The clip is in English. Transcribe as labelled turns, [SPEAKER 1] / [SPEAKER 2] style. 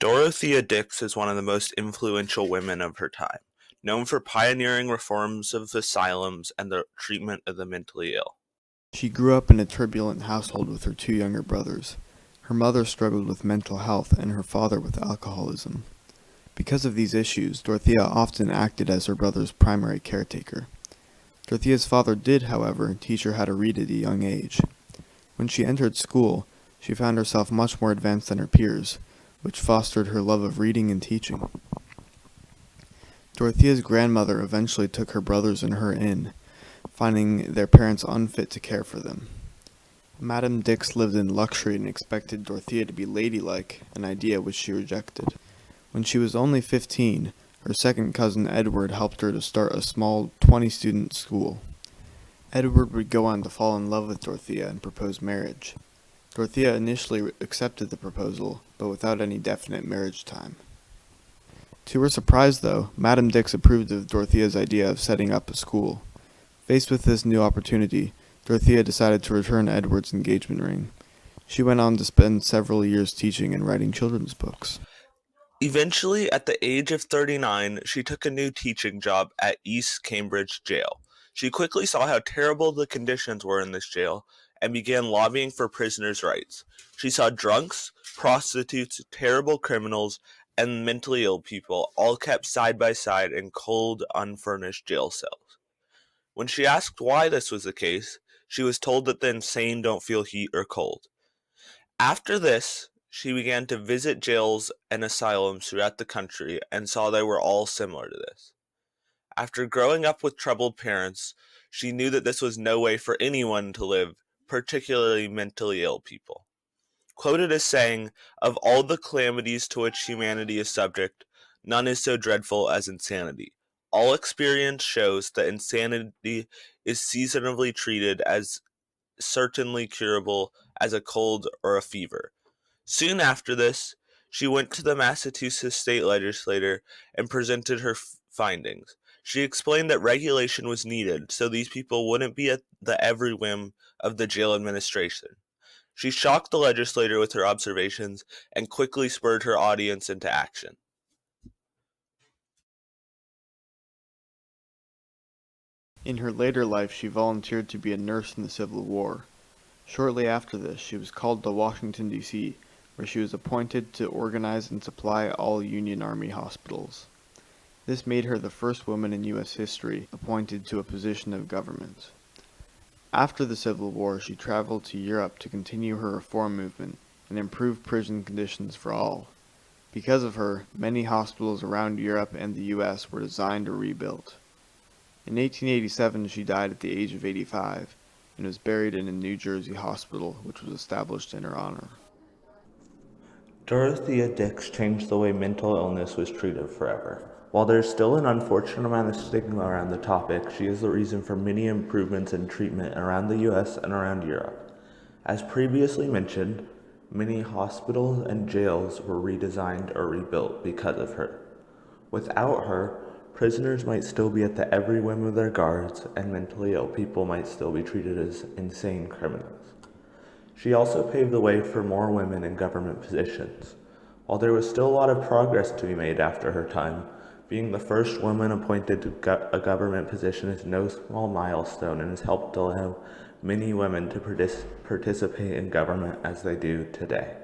[SPEAKER 1] Dorothea Dix is one of the most influential women of her time, known for pioneering reforms of asylums and the treatment of the mentally ill.
[SPEAKER 2] She grew up in a turbulent household with her two younger brothers. Her mother struggled with mental health and her father with alcoholism. Because of these issues, Dorothea often acted as her brother's primary caretaker. Dorothea's father did, however, teach her how to read at a young age. When she entered school, she found herself much more advanced than her peers, which fostered her love of reading and teaching. Dorothea's grandmother eventually took her brothers and her in, finding their parents unfit to care for them. Madame Dix lived in luxury and expected Dorothea to be ladylike, an idea which she rejected. When she was only 15, her second cousin Edward helped her to start a small 20-student school. Edward would go on to fall in love with Dorothea and propose marriage. Dorothea initially accepted the proposal, but without any definite marriage time. To her surprise, though, Madame Dix approved of Dorothea's idea of setting up a school. Faced with this new opportunity, Dorothea decided to return Edward's engagement ring. She went on to spend several years teaching and writing children's books.
[SPEAKER 1] Eventually, at the age of 39, she took a new teaching job at East Cambridge Jail. She quickly saw how terrible the conditions were in this jail and began lobbying for prisoners' rights. She saw drunks, prostitutes, terrible criminals, and mentally ill people all kept side by side in cold, unfurnished jail cells. When she asked why this was the case, she was told that the insane don't feel heat or cold. After this, she began to visit jails and asylums throughout the country and saw they were all similar to this. After growing up with troubled parents, she knew that this was no way for anyone to live, particularly mentally ill people. Quoted as saying, "Of all the calamities to which humanity is subject, none is so dreadful as insanity. All experience shows that insanity is seasonably treated as certainly curable as a cold or a fever." Soon after this, she went to the Massachusetts state legislature and presented her findings. She explained that regulation was needed so these people wouldn't be at the every whim of the jail administration. She shocked the legislature with her observations and quickly spurred her audience into action.
[SPEAKER 2] In her later life, she volunteered to be a nurse in the Civil War. Shortly after this, she was called to Washington, D.C., where she was appointed to organize and supply all Union Army hospitals. This made her the first woman in U.S. history appointed to a position of government. After the Civil War, she traveled to Europe to continue her reform movement and improve prison conditions for all. Because of her, many hospitals around Europe and the U.S. were designed or rebuilt. In 1887, she died at the age of 85 and was buried in a New Jersey hospital, which was established in her honor.
[SPEAKER 1] Dorothea Dix changed the way mental illness was treated forever. While there's still an unfortunate amount of stigma around the topic, she is the reason for many improvements in treatment around the U.S. and around Europe. As previously mentioned, many hospitals and jails were redesigned or rebuilt because of her. Without her, prisoners might still be at the every whim of their guards, and mentally ill people might still be treated as insane criminals. She also paved the way for more women in government positions. While there was still a lot of progress to be made after her time, being the first woman appointed to a government position is no small milestone and has helped allow many women to participate in government as they do today.